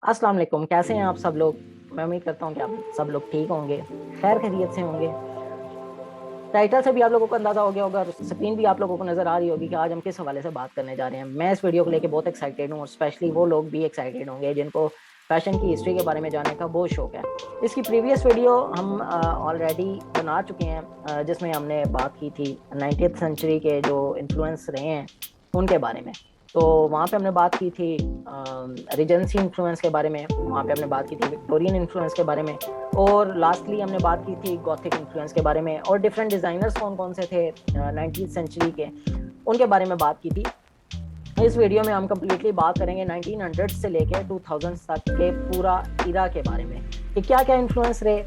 अस्सलाम वालेकुम, कैसे हैं आप सब लोग। मैं उम्मीद करता हूँ कि आप सब लोग ठीक होंगे, खैर खैरियत से होंगे। टाइटल से भी आप लोगों को अंदाजा हो गया होगा और स्क्रीन भी आप लोगों को नजर आ रही होगी कि आज हम किस हवाले से बात करने जा रहे हैं। मैं इस वीडियो को लेके बहुत एक्साइटेड हूँ और स्पेशली वो लोग भी एक्साइटेड होंगे जिनको फैशन की हिस्ट्री के बारे में जानने का बहुत शौक है। इसकी प्रीवियस वीडियो हम ऑलरेडी बना चुके हैं, जिसमें हमने बात की थी 19th सेंचुरी के जो इन्फ्लुएंस रहे हैं उनके बारे में। तो वहाँ पे हमने बात की थी रिजेंसी इन्फ्लुएंस के बारे में, वहाँ पे हमने बात की थी विक्टोरियन इन्फ्लुएंस के बारे में, और लास्टली हमने बात की थी गॉथिक इन्फ्लुएंस के बारे में और डिफरेंट डिजाइनर्स कौन कौन से थे 19th सेंचुरी के, उनके बारे में बात की थी। इस वीडियो में हम कम्प्लीटली बात करेंगे 1900 से लेकर 2000 तक के पूरा इरा के बारे में कि क्या क्या इन्फ्लुएंस रहे,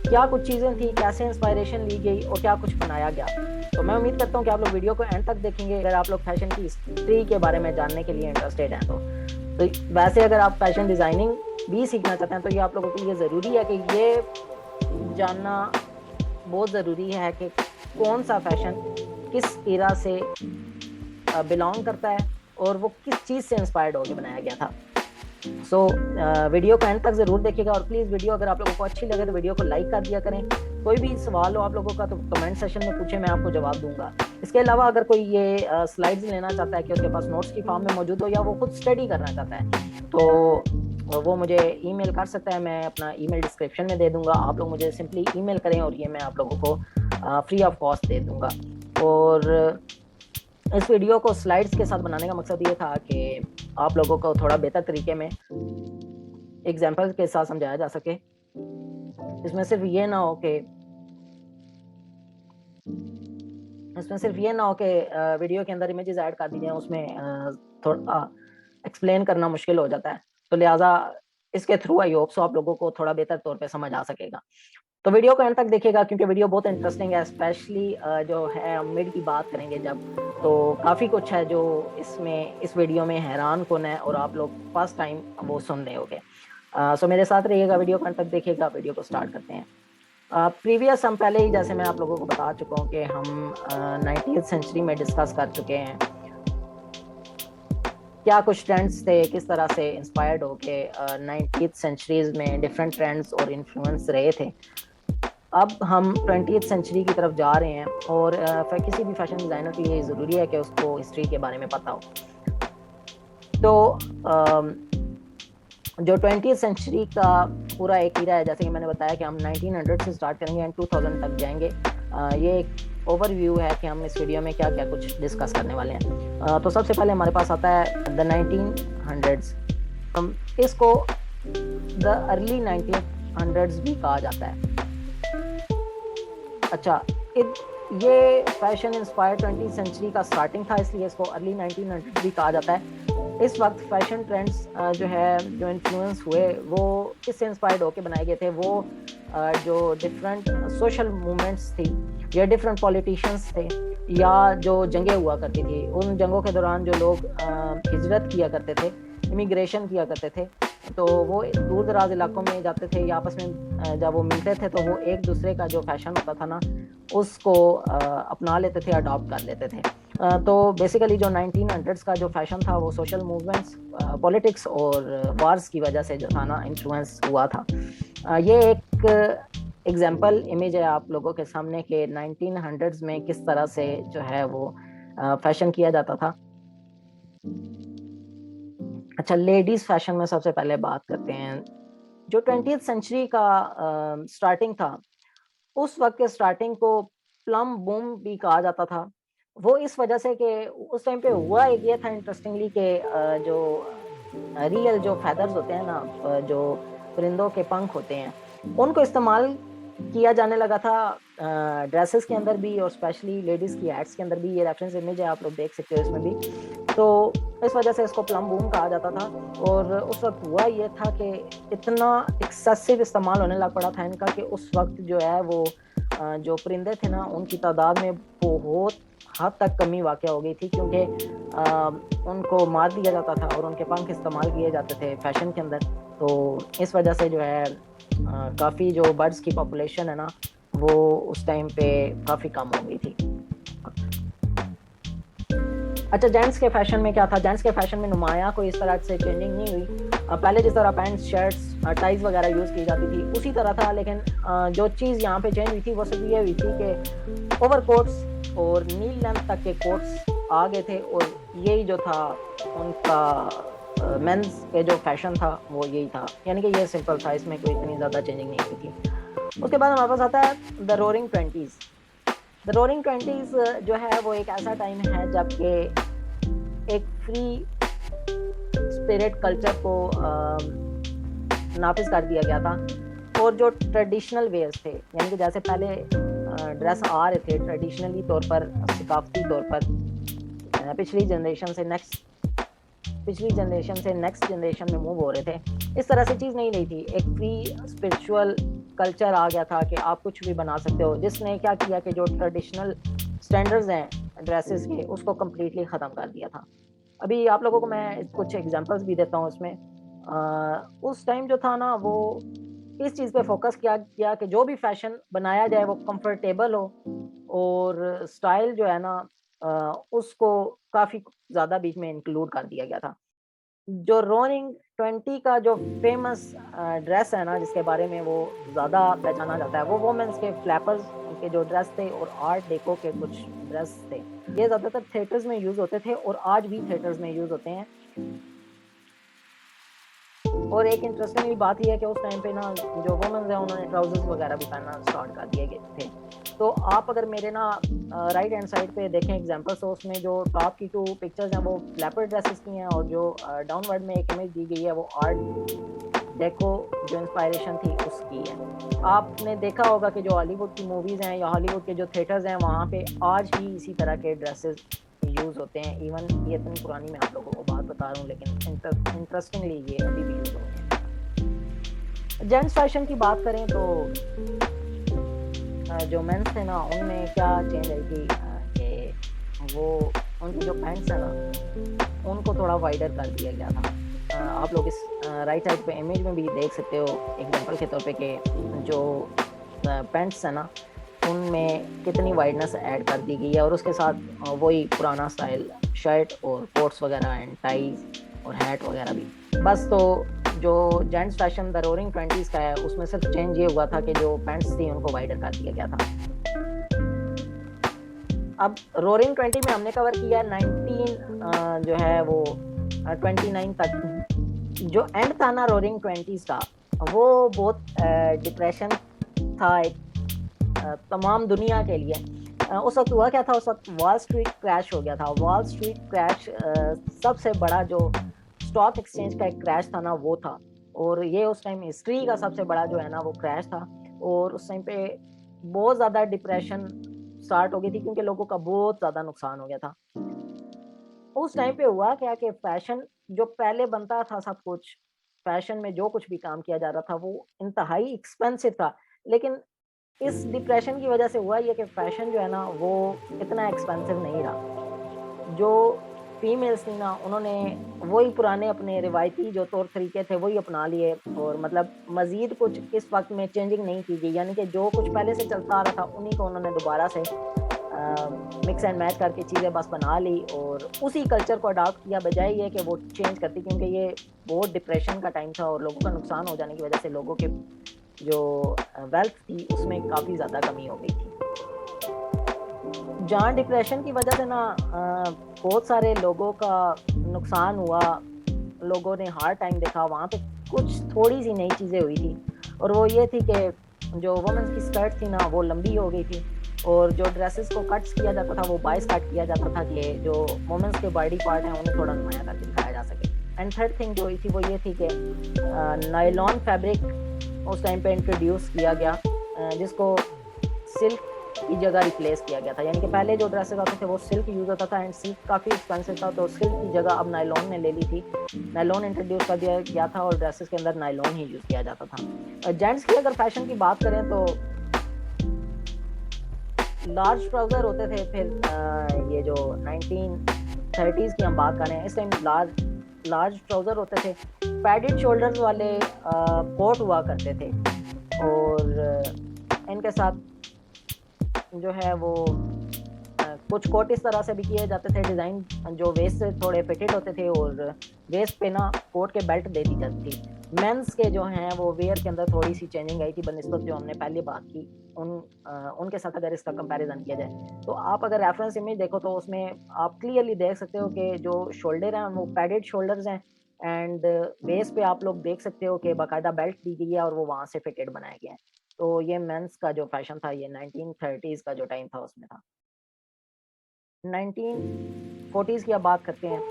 क्या कुछ चीज़ें थी, कैसे इंस्पायरेशन ली गई और क्या कुछ बनाया गया। तो मैं उम्मीद करता हूँ कि आप लोग वीडियो को एंड तक देखेंगे अगर आप लोग फैशन की हिस्ट्री के बारे में जानने के लिए इंटरेस्टेड हैं। तो वैसे अगर आप फैशन डिज़ाइनिंग भी सीखना चाहते हैं तो ये आप लोगों के लिए ज़रूरी है कि ये जानना बहुत ज़रूरी है कि कौन सा फैशन किस इरा से बिलोंग करता है और वो किस चीज़ से इंस्पायर्ड होकर बनाया गया था। वीडियो को एंड तक ज़रूर देखिएगा और प्लीज़ वीडियो अगर आप लोगों को अच्छी लगे तो वीडियो को लाइक कर दिया करें। कोई भी सवाल हो आप लोगों का तो कमेंट सेशन में पूछे, मैं आपको जवाब दूंगा। इसके अलावा अगर कोई ये स्लाइड्स लेना चाहता है कि उसके पास नोट्स की फॉर्म में मौजूद हो या वो खुद स्टडी करना चाहता है तो वो मुझे ईमेल कर सकता है। मैं अपना ईमेल डिस्क्रिप्शन में दे दूंगा, आप लोग मुझे सिंपली ईमेल करें और ये मैं आप लोगों को फ्री ऑफ कॉस्ट दे दूंगा। और इस वीडियो को स्लाइड्स के साथ बनाने का मकसद ये था कि आप लोगों को थोड़ा बेहतर तरीके में एग्जाम्पल के साथ समझाया जा सके। इसमें सिर्फ ये ना हो कि वीडियो के अंदर इमेजेस ऐड कर दी जाए, उसमें थोड़ा एक्सप्लेन करना मुश्किल हो जाता है। तो लिहाजा इसके थ्रू आई होप सो आप लोगों को थोड़ा बेहतर तौर पे समझ आ सकेगा। तो वीडियो को एंड तक देखिएगा क्योंकि वीडियो बहुत इंटरेस्टिंग है। स्पेशली जो है मिड की बात करेंगे जब, तो काफ़ी कुछ है जो इस वीडियो में हैरान कौन है और आप लोग फर्स्ट टाइम वो सुन रहे होगे। सो मेरे साथ रहिएगा, वीडियो को एंड तक देखिएगा। वीडियो को स्टार्ट करते हैं। प्रीवियस हम पहले ही जैसे मैं आप लोगों को बता चुका हूँ कि हम 19th सेंचुरी में डिस्कस कर चुके हैं क्या कुछ ट्रेंड्स थे, किस तरह से इंस्पायर्ड होके 19th सेंचुरीज में डिफरेंट ट्रेंड्स और इन्फ्लुएंस रहे थे। अब हम 20th सेंचुरी की तरफ जा रहे हैं और किसी भी फैशन डिज़ाइनर के लिए ज़रूरी है कि उसको हिस्ट्री के बारे में पता हो। तो जो 20th सेंचुरी का पूरा एक ईरा है, जैसे कि मैंने बताया कि हम 1900 से स्टार्ट करेंगे एंड 2000 तक जाएंगे। ये एक ओवरव्यू है कि हम इस वीडियो में क्या क्या कुछ डिस्कस करने वाले हैं। तो सबसे पहले हमारे पास आता है द 1900s। हम इसको द अर्ली 1900s भी कहा जाता है। अच्छा, ये फैशन इंस्पायर्ड 20th सेंचुरी का स्टार्टिंग था, इसलिए इसको अर्ली 1900 भी कहा जाता है। इस वक्त फैशन ट्रेंड्स जो इन्फ्लुएंस हुए वो किससे इंस्पायर्ड होकर बनाए गए थे। वो जो डिफरेंट सोशल मूवमेंट्स थी या डिफरेंट पॉलिटिशियंस थे या जो जंगें हुआ करती थी, उन जंगों के दौरान जो लोग हिजरत किया करते थे, इमिग्रेशन किया करते थे, तो वो दूर दराज इलाकों में जाते थे या आपस में जब वो मिलते थे तो वो एक दूसरे का जो फैशन होता था ना उसको अपना लेते थे, अडॉप्ट कर लेते थे। तो बेसिकली जो 1900s का जो फैशन था वो सोशल मूवमेंट्स, पॉलिटिक्स और वार्स की वजह से जो था ना इन्फ्लुएंस हुआ था। ये एक एग्जाम्पल इमेज है आप लोगों के सामने कि 1900s में किस तरह से जो है वो फैशन किया जाता था। अच्छा, लेडीज फैशन में सबसे पहले बात करते हैं। जो 20th सेंचुरी का स्टार्टिंग था, उस वक्त के स्टार्टिंग को प्लम बूम भी कहा जाता था। वो इस वजह से कि उस टाइम पे हुआ एक ये था इंटरेस्टिंगली कि जो रियल जो फेदर्स होते हैं ना, जो परिंदों के पंख होते हैं, उनको इस्तेमाल किया जाने लगा था ड्रेसेस के अंदर भी और स्पेशली लेडीज की हैट्स के अंदर भी। ये रेफरेंस इमेज है, आप लोग देख सकते हो इसमें भी। तो इस वजह से इसको प्लम बूम कहा जाता था। और उस वक्त हुआ ये था कि इतना एक्सेसिव इस्तेमाल होने लग पड़ा था इनका कि उस वक्त जो है वो जो परिंदे थे ना उनकी तादाद में बहुत हद तक कमी वाक़या हो गई थी, क्योंकि उनको मार दिया जाता था और उनके पंख इस्तेमाल किए जाते थे फैशन के अंदर। तो इस वजह से जो है काफ़ी जो बर्ड्स की पॉपुलेशन है ना वो उस टाइम पे काफ़ी कम हो गई थी। अच्छा, जेंट्स के फैशन में क्या था। जेंट्स के फैशन में नुमाया कोई इस तरह से चेंजिंग नहीं हुई। पहले जिस तरह पैंट्स, शर्ट्स, टाइज वगैरह यूज़ की जाती थी उसी तरह था, लेकिन जो चीज़ यहाँ पे चेंज हुई थी वो सिर्फ ये हुई थी कि ओवर कोट्स और नी लेंथ तक के कोट्स आ गए थे, और यही जो था उनका मेंस के जो फैशन था वो यही था, यानी कि ये सिंपल था, इसमें कोई इतनी ज़्यादा चेंजिंग नहीं हुई थी। उसके बाद हमारे पास आता है the roaring twenties. The roaring twenties जो है वो एक ऐसा टाइम है जबकि एक फ्री स्पिरिट कल्चर को नाफिज कर दिया गया था, और जो ट्रेडिशनल वेयर्स थे, यानी कि जैसे पहले ड्रेस आ रहे थे ट्रेडिशनली तौर पर, सकाफती तौर पर, पिछली जनरेशन से नेक्स्ट जनरेशन में मूव हो रहे थे, इस तरह से चीज़ नहीं रही थी। एक फ्री स्पिरिचुअल कल्चर आ गया था कि आप कुछ भी बना सकते हो, जिसने क्या किया कि जो ट्रेडिशनल स्टैंडर्ड्स हैं ड्रेसेस के उसको कम्प्लीटली ख़त्म कर दिया था। अभी आप लोगों को मैं कुछ एग्जांपल्स भी देता हूँ इसमें। उस टाइम जो था ना वो इस चीज़ पे फोकस किया कि जो भी फैशन बनाया जाए वो कंफर्टेबल हो, और स्टाइल जो है ना उसको काफ़ी ज़्यादा बीच में इंक्लूड कर दिया गया था। जो रोनिंग 20 का जो फेमस ड्रेस है ना, जिसके बारे में वो ज़्यादा पहचाना जाता है, वो वुमेन्स के फ्लैपर्स के जो ड्रेस थे और आर्ट डेको के कुछ ड्रेस थे। ये ज़्यादातर थिएटर्स में यूज़ होते थे और आज भी थिएटर्स में यूज़ होते हैं। और एक इंटरेस्टिंग बात ये है कि उस टाइम पे ना जो वुमेन्स हैं उन्होंने ट्राउजर्स वगैरह भी पहनना स्टार्ट कर दिए गए थे। तो आप अगर मेरे ना राइट हैंड साइड पे देखें एग्जांपल्स, तो उसमें जो टॉप की 2 पिक्चर्स हैं वो फ्लैपर ड्रेसेस की हैं, और जो डाउनवर्ड में एक इमेज दी गई है वो आर्ट डेको जो इंस्पायरेशन थी उसकी है। आपने देखा होगा कि जो हॉलीवुड की मूवीज़ हैं या हॉलीवुड के जो थिएटर्स हैं वहाँ पे आज भी इसी तरह के ड्रेसेस यूज़ होते हैं। इवन ये इतनी पुरानी मैं आप लोगों को बात बता रहा हूँ, लेकिन इंटरेस्टिंगली ये अभी भी यूज़ होते हैं। जेंट्स फैशन की बात करें तो जो मेंस थे ना उनमें क्या चेंज आई थी कि वो उनकी जो पैंट्स है ना उनको थोड़ा वाइडर कर दिया गया था। आप लोग इस राइट साइड पे इमेज में भी देख सकते हो एग्जांपल के तौर पे कि जो पैंट्स है ना उनमें कितनी वाइडनेस ऐड कर दी गई है, और उसके साथ वही पुराना स्टाइल शर्ट और कोट्स वगैरह एंड टाइज और हैट वगैरह भी। बस तो जो gents fashion the roaring 20s का है उसमें सिर्फ चेंज ये हुआ था कि जो पैंट्स थी उनको वाइडर कर दिया गया था। अब रोरिंग 20 में हमने कवर किया 19 जो है वो 29 तक। जो एंड था ना रोरिंग 20s का वो बहुत डिप्रेशन था एक तमाम दुनिया के लिए। उस वक्त हुआ क्या था, उस वक्त वॉल स्ट्रीट क्रैश हो गया था। वॉल स्ट्रीट क्रैश सबसे बड़ा जो स्टॉक एक्सचेंज का एक क्रैश था ना वो था, और ये उस टाइम हिस्ट्री का सबसे बड़ा जो है ना वो क्रैश था। और उस टाइम पे बहुत ज़्यादा डिप्रेशन स्टार्ट हो गई थी क्योंकि लोगों का बहुत ज़्यादा नुकसान हो गया था। उस टाइम पे हुआ क्या कि फैशन जो पहले बनता था सब कुछ, फैशन में जो कुछ भी काम किया जा रहा था वो इंतहाई एक्सपेंसिव था, लेकिन इस डिप्रेशन की वजह से हुआ ये कि फैशन जो है ना वो इतना एक्सपेंसिव नहीं रहा। जो फीमेल्स थी ना उन्होंने वही पुराने अपने रिवायती जो तौर तरीके थे वही अपना लिए, और मतलब मज़ीद कुछ इस वक्त में चेंजिंग नहीं की गई, यानी कि जो कुछ पहले से चलता आ रहा था उन्हीं को उन्होंने दोबारा से मिक्स एंड मैच करके चीज़ें बस बना ली और उसी कल्चर को अडॉप्ट किया, बजाय ये कि वो चेंज करती, क्योंकि ये बहुत डिप्रेशन का टाइम था और लोगों का नुकसान हो जाने की वजह से लोगों के जो वेल्थ थी उसमें काफ़ी ज़्यादा कमी हो गई थी। जहाँ डिप्रेशन की वजह से ना बहुत सारे लोगों का नुकसान हुआ, लोगों ने हार्ड टाइम देखा, वहाँ पे कुछ थोड़ी सी नई चीज़ें हुई थी, और वो ये थी कि जो वुमेन्स की स्कर्ट थी ना वो लंबी हो गई थी, और जो ड्रेसेस को कट्स किया जाता था वो बाइस कट किया जाता था कि जो वुमेन्स के बॉडी पार्ट हैं उन्हें थोड़ा नुमाया करके दिखाया जा सके। एंड थर्ड थिंग जो हुई थी वो ये थी कि नायलॉन फैब्रिक उस टाइम पे इंट्रोड्यूस किया गया, जिसको सिल्क की जगह रिप्लेस किया गया था। यानी कि पहले जो ड्रेसेस आते थे वो सिल्क यूज़ होता था एंड सिल्क काफ़ी एक्सपेंसिव था, तो सिल्क की जगह अब नायलॉन ने ले ली थी। नायलॉन इंट्रोड्यूस कर दिया गया था और ड्रेसेस के अंदर नायलॉन ही यूज़ किया जाता था। जेंट्स की अगर फैशन की बात करें तो लार्ज ट्राउज़र होते थे, फिर ये जो 1930s की हम बात कर रहे हैं इस टाइम लार्ज ट्राउज़र होते थे, पैडेड शोल्डर्स वाले कोट हुआ करते थे, और इनके साथ जो है वो कुछ कोट इस तरह से भी किए जाते थे डिज़ाइन, जो वेस्ट से थोड़े फिटेड होते थे और वेस्ट पे ना कोट के बेल्ट दे दी जाती थी। मेंस के जो हैं वो वेयर के अंदर थोड़ी-सी चेंजिंग आई थी बनिस्बत जो हमने पहले बात की उन उनके साथ अगर इसका कंपैरिज़न किया जाए। तो आप अगर रेफरेंस इमेज देखो तो उसमें आप क्लियरली देख सकते हो कि जो शोल्डर हैं वो पैडेड शोल्डर्स हैं एंड वेस्ट पे आप लोग देख सकते हो कि बाकायदा बेल्ट दी गई है और वो वहाँ से फिटेड बनाया गया है। तो ये मेंस का जो फैशन था ये 1930s का जो टाइम था उसमें था। 1940s की अब बात करते हैं।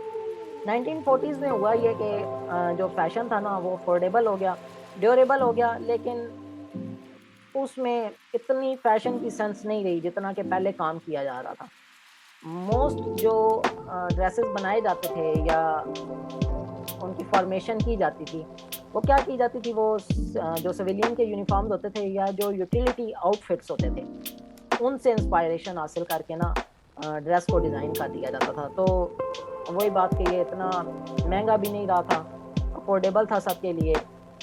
1940s में हुआ ये कि जो फैशन था ना वो अफोर्डेबल हो गया, ड्यूरेबल हो गया, लेकिन उसमें इतनी फैशन की सेंस नहीं रही जितना कि पहले काम किया जा रहा था। मोस्ट जो ड्रेसेस बनाए जाते थे या उनकी फॉर्मेशन की जाती थी, वो क्या की जाती थी, वो जो सिविलियन के यूनिफ़ॉर्म्स होते थे या जो यूटिलिटी आउटफिट्स होते थे, उनसे इंस्पायरेशन हासिल करके ना ड्रेस को डिज़ाइन कर दिया जाता था। तो वही बात कि ये इतना महँगा भी नहीं रहा था, अफोर्डेबल था सबके लिए,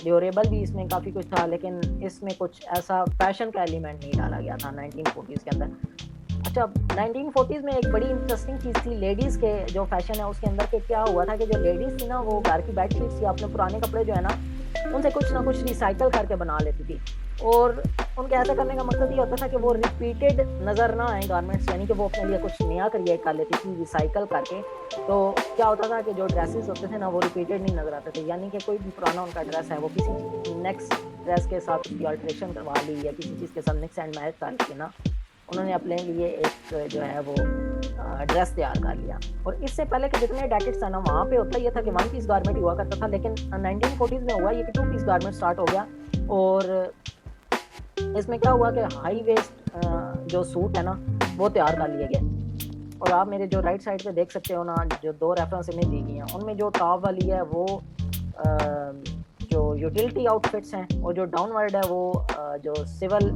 ड्यूरेबल भी इसमें काफ़ी कुछ था, लेकिन इसमें कुछ ऐसा फ़ैशन का एलिमेंट नहीं डाला गया था 1940s के अंदर। अच्छा, 1940s में एक बड़ी इंटरेस्टिंग चीज़ थी लेडीज़ के जो फ़ैशन है उसके अंदर, कि क्या हुआ था कि जो लेडीज़ थी ना वो घर की बेडशीट्स या अपने पुराने कपड़े जो है ना, उनसे कुछ ना कुछ रिसाइकिल करके बना लेती थी। और उनके ऐसा करने का मकसद ये होता था कि वो रिपीटेड नज़र ना आए गारमेंट्स, यानी कि वो अपने लिए कुछ नया क्रिएट कर लेती थी रिसाइकिल करके। तो क्या होता था कि जो ड्रेसेस होते थे ना वो रिपीटेड नहीं नज़र आते थे, यानी कि कोई भी पुराना उनका ड्रेस है वो किसी नेक्स्ट ड्रेस के साथ उसकी अल्टरेशन करवा ली या किसी चीज़ के साथ मिक्स एंड मैच करके ना उन्होंने अपने लिए एक जो है वो ड्रेस तैयार कर लिया। और इससे पहले के जितने डेकेड्स हैं ना वहाँ पे होता ये था कि वन पीस गारमेंट हुआ करता था, लेकिन 1940s में हुआ ये कि टू पीस गारमेंट स्टार्ट हो गया। और इसमें क्या हुआ कि हाई वेस्ट जो सूट है ना वो तैयार कर लिए गए। और आप मेरे जो राइट साइड पे देख सकते हो ना, जो दो रेफरेंस इमेज दी गई हैं उनमें जो टॉप वाली है वो जो यूटिलिटी आउटफिट्स हैं, और जो डाउनवर्ड है वो जो सिविल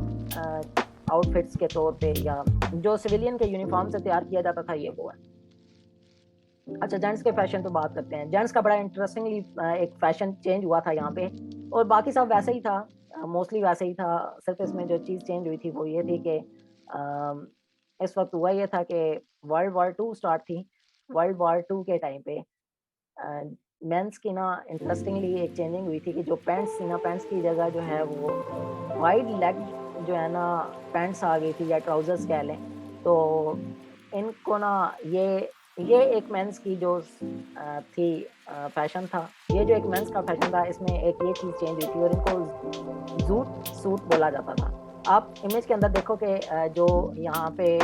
आउटफिट्स के तौर पे या जो सिविलियन के यूनिफॉर्म से तैयार किया जाता था ये वो है। अच्छा, जेंट्स के फैशन पे बात करते हैं। जेंट्स का बड़ा इंटरेस्टिंगली एक फैशन चेंज हुआ था यहाँ पे, और बाकी सब वैसे ही था, मोस्टली वैसे ही था। सिर्फ इसमें जो चीज़ चेंज हुई थी वो ये थी कि इस वक्त हुआ ये था कि वर्ल्ड वॉर टू स्टार्ट थी। वर्ल्ड वॉर टू के टाइम पे मेंस की ना इंटरेस्टिंगली एक चेंजिंग हुई थी कि जो पैंट्स थी ना, पैंट्स की जगह जो है वो वाइड लेग जो है ना पैंट्स आ गई थी या ट्राउज़र्स कह लें। तो इनको ना ये एक मेंस की जो थी फैशन था। ये जो एक मेंस का फैशन था इसमें एक ये चीज़ चेंज हुई थी और इनको ज़ूट सूट बोला जाता था। आप इमेज के अंदर देखो कि जो यहाँ पे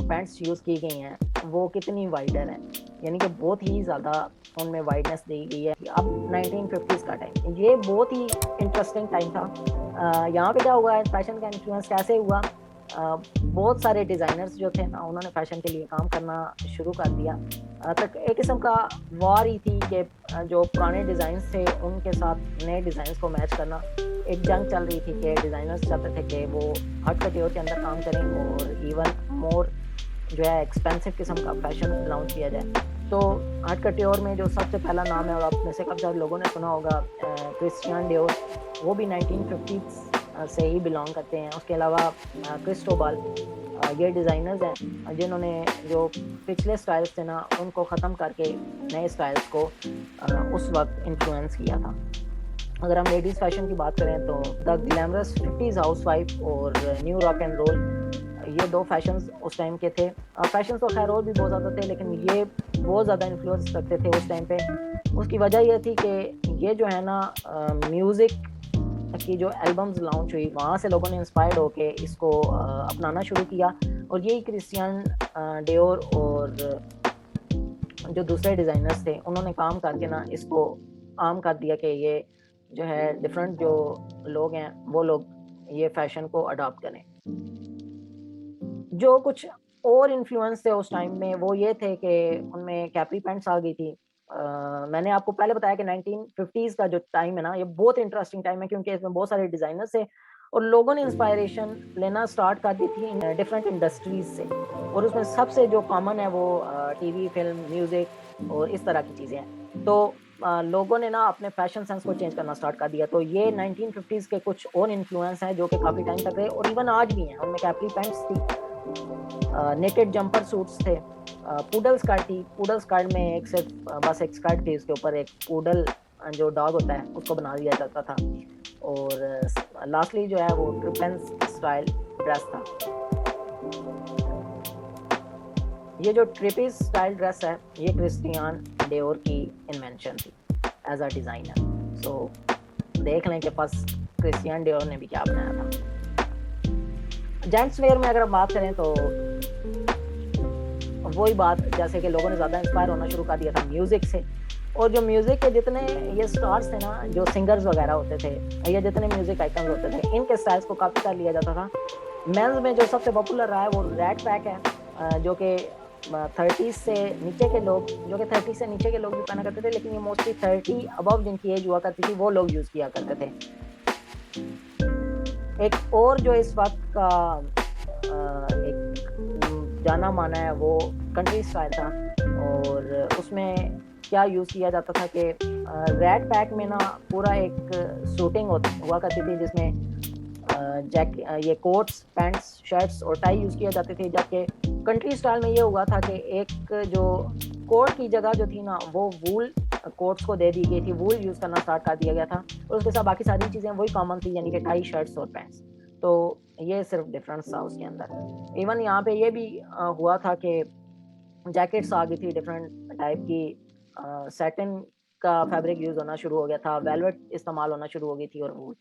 पैंट्स यूज़ की गई हैं वो कितनी वाइडर हैं, यानी कि बहुत ही ज़्यादा उनमें वाइडनेस दी गई है। अब 1950s का टाइम, ये बहुत ही इंटरेस्टिंग टाइम था। यहाँ पे क्या हुआ है, फैशन का इन्फ्लुएंस कैसे हुआ, बहुत सारे डिज़ाइनर्स जो थे ना उन्होंने फ़ैशन के लिए काम करना शुरू कर दिया। तक एक किस्म का वॉर ही थी कि जो पुराने डिज़ाइन्स थे उनके साथ नए डिज़ाइन्स को मैच करना, एक जंग चल रही थी कि डिज़ाइनर्स चाहते थे कि वो हट कटियोर के अंदर काम करें और इवन मोर जो है एक्सपेंसिव किस्म का फैशन लॉन्च किया जाए। तो हट कटियोर में जो सबसे पहला नाम है और आप में से काफ़ी सारे लोगों ने सुना होगा, क्रिस्टियान डियोर, वो भी 1950s से ही बिलोंग करते हैं। उसके अलावा क्रिस्टोबल, ये डिज़ाइनर्स हैं जिन्होंने जो पिछले स्टाइल्स थे ना उनको ख़त्म करके नए स्टाइल्स को उस वक्त इन्फ्लुएंस किया था। अगर हम लेडीज़ फैशन की बात करें तो द ग्लैमरस 50s हाउसवाइफ और न्यू रॉक एंड रोल, ये दो फैशंस उस टाइम के थे। फैशंस तो खैर और भी बहुत ज़्यादा थे, लेकिन ये बहुत ज़्यादा इन्फ्लुएंस रखते थे उस टाइम पे। उसकी वजह ये थी कि ये जो है ना म्यूज़िक की जो एल्बम्स लॉन्च हुई वहाँ से लोगों ने इंस्पायर्ड होके इसको अपनाना शुरू किया। और यही क्रिस्टियन डियोर और जो दूसरे डिज़ाइनर्स थे उन्होंने काम करके ना इसको आम कर दिया कि ये जो है डिफरेंट जो लोग हैं वो लोग ये फैशन को अडॉप्ट करें। जो कुछ और इन्फ्लुएंस थे उस टाइम में वो ये थे कि उनमें कैप्री पैंट्स आ गई थी। मैंने आपको पहले बताया कि 1950s का जो टाइम है ना ये बहुत इंटरेस्टिंग टाइम है क्योंकि इसमें बहुत सारे डिज़ाइनर्स थे और लोगों ने इंस्पायरेशन लेना स्टार्ट कर दी थी डिफरेंट इंडस्ट्रीज़ से। और उसमें सबसे जो कॉमन है वो टीवी, फ़िल्म, म्यूज़िक और इस तरह की चीज़ें हैं। तो लोगों ने ना अपने फैशन सेंस को चेंज करना स्टार्ट कर दिया। तो ये 1950s के कुछ और इन्फ्लुएंस हैं जो कि काफ़ी टाइम तक रहे और इवन आज भी हैं। उनमें कैप्री पैंट्स थी, नेकेड जंपर सूट्स थे, पूडल स्कर्ट थी, पूडल स्कर्ट में एक सिर्फ बस एक स्कर्ट थी, उसके ऊपर एक पूडल जो डॉग होता है उसको बना दिया जाता था। और लास्टली जो है वो ट्रिपेंस स्टाइल ड्रेस था। ये जो ट्रिपेंस स्टाइल ड्रेस है ये क्रिस्टियान डियोर की इन्वेंशन थी एज अ डिज़ाइनर। सो देख लें कि फर्स्ट क्रिस्टियान डियोर ने भी क्या बनाया था। जेंट्स वेयर में अगर हम बात करें तो वही बात, जैसे कि लोगों ने ज़्यादा इंस्पायर होना शुरू कर दिया था म्यूज़िक से, और जो म्यूज़िक के जितने ये स्टार्स थे ना, जो सिंगर्स वगैरह होते थे या जितने म्यूज़िक आइकन्स होते थे, इनके स्टाइल्स को कॉपी कर लिया जाता था। मेंस में जो सबसे पॉपुलर रहा है वो रेड पैक है, जो कि 30 से नीचे के लोग भी पहना करते थे, लेकिन ये मोस्टली 30 अबव जिनकी एज हुआ करती थी वो लोग यूज़ किया करते थे। एक और जो इस वक्त का एक जाना माना है वो कंट्री स्टाइल था, और उसमें क्या यूज़ किया जाता था कि रेड पैक में ना पूरा एक सूटिंग हुआ करती थी, जिसमें ये कोट्स, पैंट्स, शर्ट्स और टाई यूज़ किया जाते थे। जबकि कंट्री स्टाइल में ये हुआ था कि एक जो कोट की जगह जो थी ना वो वूल कोट्स को दे दी गई थी, वूल यूज़ करना स्टार्ट कर दिया गया था, और उसके साथ बाकी सारी चीज़ें वही कॉमन थी, यानी कि टाई, शर्ट्स और पैंट्स। तो ये सिर्फ डिफरेंस था उसके अंदर। इवन यहाँ पे ये भी हुआ था कि जैकेट्स आ गई थी डिफरेंट टाइप की, सैटिन का फैब्रिक यूज़ होना शुरू हो गया था, वेलवेट इस्तेमाल होना शुरू हो गई थी, और वूल,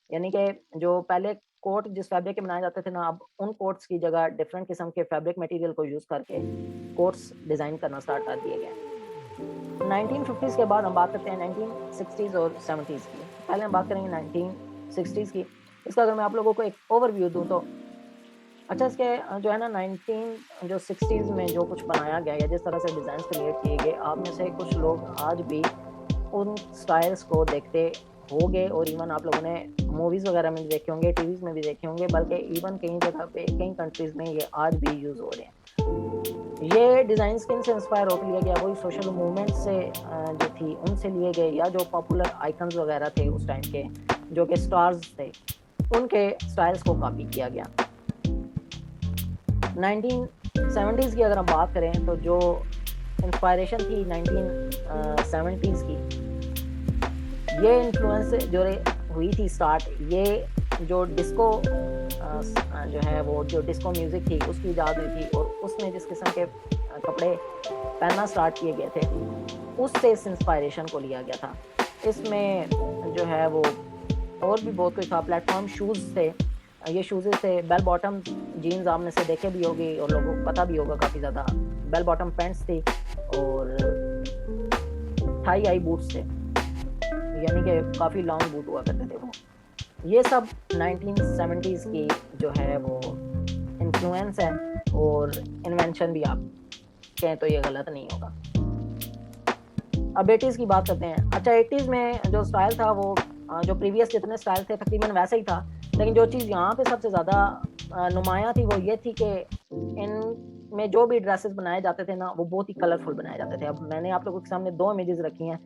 यानी कि जो पहले कोट जिस फैब्रिक के बनाए जाते थे ना, अब उन कोट्स की जगह डिफरेंट किस्म के फैब्रिक मटेरियल को यूज़ करके कोट्स डिज़ाइन करना स्टार्ट कर दिए गए। 1950s के बाद हम बात करते हैं 1960s और 70s की। पहले हम बात करेंगे 1960s की। इसका अगर मैं आप लोगों को एक ओवरव्यू दूँ तो अच्छा, इसके जो है ना 1960s में जो कुछ बनाया गया या जिस तरह से डिज़ाइन क्रिएट किए गए, आप में से कुछ लोग आज भी उन स्टाइल्स को देखते होंगे, और इवन आप लोगों ने मूवीज़ वगैरह में भी देखे होंगे, टीवीज़ में भी देखे होंगे, बल्कि इवन कई जगह पे कई कंट्रीज़ में ये आज भी यूज़ हो रहे हैं। ये डिज़ाइन किन से इंस्पायर होकर लिया गया? वही सोशल मूवमेंट से जो थी उनसे लिए गए, या जो पॉपुलर आइकन्स वगैरह थे उस टाइम के, जो कि स्टार्स थे, उनके स्टाइल्स को कॉपी किया गया। 1970s की अगर हम बात करें तो जो इंस्पायरेशन थी 1970s की, ये इन्फ्लुएंस जो हुई थी स्टार्ट, ये जो डिस्को जो है वो जो डिस्को म्यूज़िक थी उसकी इजाद हुई थी, और उसमें जिस किस्म के कपड़े पहनना स्टार्ट किए गए थे उससे इस इंस्पायरेशन को लिया गया था। इसमें जो है वो और भी बहुत कुछ था। प्लेटफॉर्म शूज़ थे, ये शूज़ थे, बेल बॉटम जीन्स आपने से देखे भी होगी और लोगों को पता भी होगा काफ़ी ज़्यादा। बेल बॉटम पैंट्स थी और थाई हाई बूट्स थे, यानी कि काफ़ी लॉन्ग बूट हुआ करते थे वो। ये सब 1970s की जो है वो इन्फ्लुएंस है, और इन्वेंशन भी आप कहें तो ये गलत नहीं होगा। अब 80s की बात करते हैं। अच्छा, 80s में जो स्टाइल था वो जो प्रीवियस जितने स्टाइल थे तकरीबन वैसे ही था, लेकिन जो चीज़ यहाँ पे सबसे ज़्यादा नुमायाँ थी वो ये थी कि इन में जो भी ड्रेसेस बनाए जाते थे ना वो बहुत ही कलरफुल बनाए जाते थे। अब मैंने आप लोगों के सामने 2 इमेजेस रखी हैं,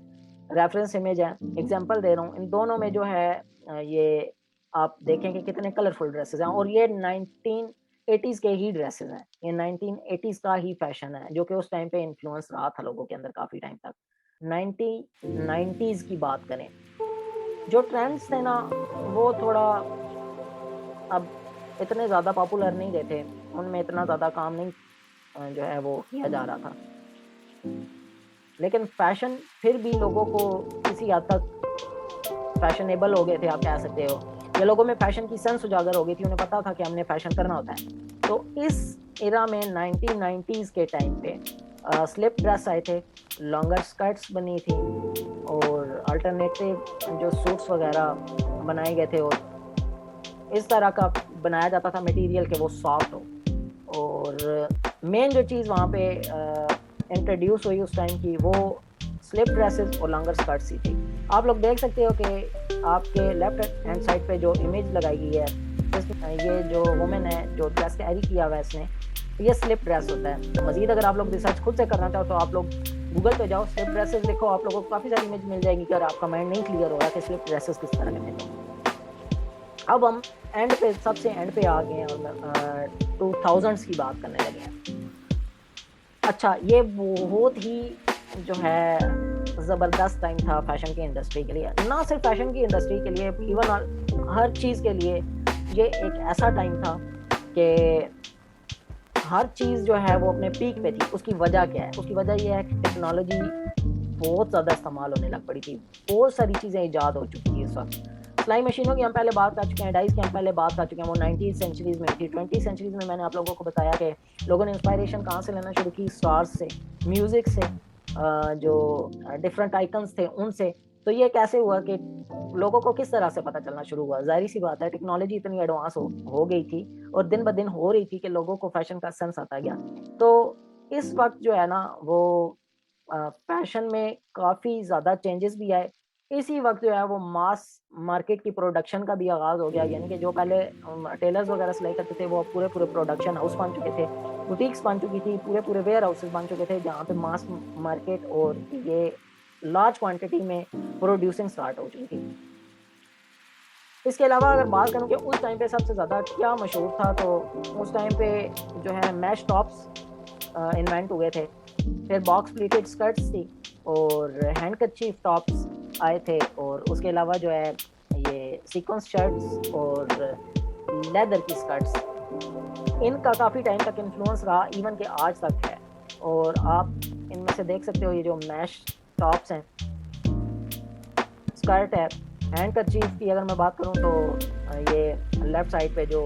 रेफरेंस इमेज है, एग्जांपल दे रहा हूँ। इन दोनों में जो है ये आप देखें कि कितने कलरफुल ड्रेसेस हैं, और ये 1980s के ही ड्रेसेस हैं। ये 1980s का ही फैशन है जो कि उस टाइम पे इन्फ्लुएंस रहा था लोगों के अंदर काफ़ी टाइम तक। 1990s की बात करें, जो ट्रेंड्स थे ना वो थोड़ा अब इतने ज़्यादा पॉपुलर नहीं रहे थे, उनमें इतना ज़्यादा काम नहीं जो है वो किया जा रहा था, लेकिन फैशन फिर भी लोगों को किसी हद तक फैशनेबल हो गए थे, आप कह सकते हो, या लोगों में फैशन की सेंस उजागर हो गई थी, उन्हें पता था कि हमने फैशन करना होता है। तो इस एरा में 1990s के टाइम पे स्लिप ड्रेस आए थे, लॉन्गर स्कर्ट्स बनी थी, और अल्टरनेटिव जो सूट्स वगैरह बनाए गए थे, और इस तरह का बनाया जाता था मटेरियल कि वो सॉफ्ट हो। और मेन जो चीज़ वहाँ पे इंट्रोड्यूस हुई उस टाइम की वो स्लिप ड्रेसेस और लॉन्गर स्कर्ट्स ही थी। आप लोग देख सकते हो कि आपके लेफ्ट हैंड साइड पे जो इमेज लगाई गई है, इसमें ये जो वुमेन है जो ड्रेस कैरी किया हुआ है इसने, ये स्लिप ड्रेस होता है। तो मज़ीद अगर आप लोग रिसर्च खुद से करना चाहो तो आप लोग गूगल पे जाओ, स्लिप ड्रेसेस देखो, आप लोगों को काफ़ी सारी इमेज मिल जाएगी। अगर आपका माइंड नहीं क्लियर हो रहा कि स्लिप ड्रेसेस किस तरह के थे। अब हम एंड पे, सबसे एंड पे आ गए हैं और 2000s की बात करने लगे हैं। अच्छा, ये बहुत ही जो है ज़बरदस्त टाइम था फैशन की इंडस्ट्री के लिए, ना सिर्फ फैशन की इंडस्ट्री के लिए, इवन हर चीज़ के लिए ये एक ऐसा टाइम था कि हर चीज़ जो है वो अपने पीक पे थी। उसकी वजह क्या है? उसकी वजह ये है कि टेक्नोलॉजी बहुत ज़्यादा इस्तेमाल होने लग पड़ी थी। बहुत सारी चीज़ें ईजाद हो चुकी थी इस वक़्त। सिलाई मशीनों की हम पहले बात कर चुके हैं, डाइज़ की हम पहले बात कर चुके हैं, वो 19th सेंचुरीज़ में थी। 20th सेंचुरीज़ में मैंने आप लोगों को बताया कि लोगों ने इंस्पायरेशन कहाँ से लेना शुरू की? स्टार्स से, म्यूज़िक से, जो डिफरेंट आइकन्स थे उनसे। तो ये कैसे हुआ कि लोगों को किस तरह से पता चलना शुरू हुआ? ज़ाहिर-सी बात है, टेक्नोलॉजी इतनी एडवांस हो गई थी और दिन-ब-दिन हो रही थी कि लोगों को फ़ैशन का सेंस आता गया। तो इस वक़्त जो है ना वो फ़ैशन में काफ़ी ज़्यादा चेंजेस भी आए। इसी वक़्त जो है वो मास मार्केट की प्रोडक्शन का भी आगाज़ हो गया, यानी कि जो पहले टेलर्स वग़ैरह सिलाई करते थे वो अब पूरे-पूरे प्रोडक्शन हाउस बन चुके थे, बुटीक्स बन चुकी थी, पूरे-पूरे वेयर हाउसेस बन चुके थे जहाँ पे मास मार्केट और ये लार्ज क्वांटिटी में प्रोड्यूसिंग स्टार्ट हो चुकी थी। इसके अलावा अगर बात करूँ कि उस टाइम पे सबसे ज़्यादा क्या मशहूर था, तो उस टाइम पे जो है मैश टॉप्स इन्वेंट हुए थे। फिर बॉक्स प्लीटेड स्कर्ट्स थी और हैंडकरचीफ टॉप्स आए थे, और उसके अलावा जो है ये सीक्वेंस शर्ट्स और लेदर की स्कर्ट्स, इनका काफ़ी टाइम तक इन्फ्लुएंस रहा, इवन कि आज तक है। और आप इनमें से देख सकते हो ये जो मैश टॉप्स हैं, स्कर्ट है, हैंडकरचीफ की अगर मैं बात करूँ तो ये लेफ्ट साइड पे जो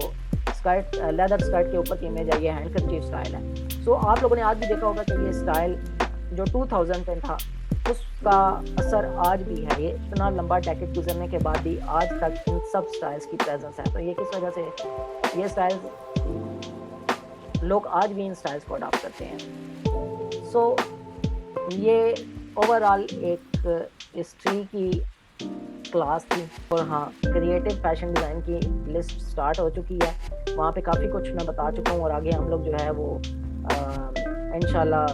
स्कर्ट लेदर स्कर्ट के ऊपर की इमेज है, ये हैंडकरचीफ स्टाइल है। सो आप लोगों ने आज भी देखा होगा कि ये स्टाइल जो 2010 था उसका असर आज भी है। ये इतना लंबा डेकेड गुजरने के बाद भी आज तक इन सब स्टाइल्स की प्रेजेंस है। तो ये किस वजह से ये स्टाइल्स, लोग आज भी इन स्टाइल्स को अडॉप्ट करते हैं। सो ये ओवरऑल एक हिस्ट्री की क्लास थी। और हाँ, क्रिएटिव फैशन डिज़ाइन की लिस्ट स्टार्ट हो चुकी है, वहाँ पे काफ़ी कुछ मैं बता चुका हूँ और आगे हम लोग जो है वो इंशाल्लाह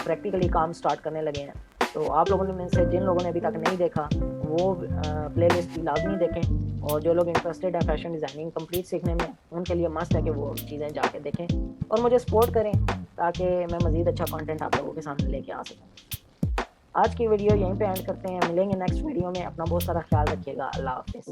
प्रैक्टिकली काम स्टार्ट करने लगे हैं। तो आप लोगों में से जिन लोगों ने अभी तक नहीं देखा वो प्लेलिस्ट भी लाजमी देखें, और जो लोग इंटरेस्टेड है फैशन डिज़ाइनिंग कंप्लीट सीखने में, उनके लिए मस्ट है कि वो चीज़ें जाके देखें और मुझे सपोर्ट करें ताकि मैं मज़ीद अच्छा कंटेंट आप लोगों के सामने लेके आ सकूँ। आज की वीडियो यहीं पे एंड करते हैं, मिलेंगे नेक्स्ट वीडियो में। अपना बहुत सारा ख्याल रखिएगा। अल्लाह हाफ़िज़।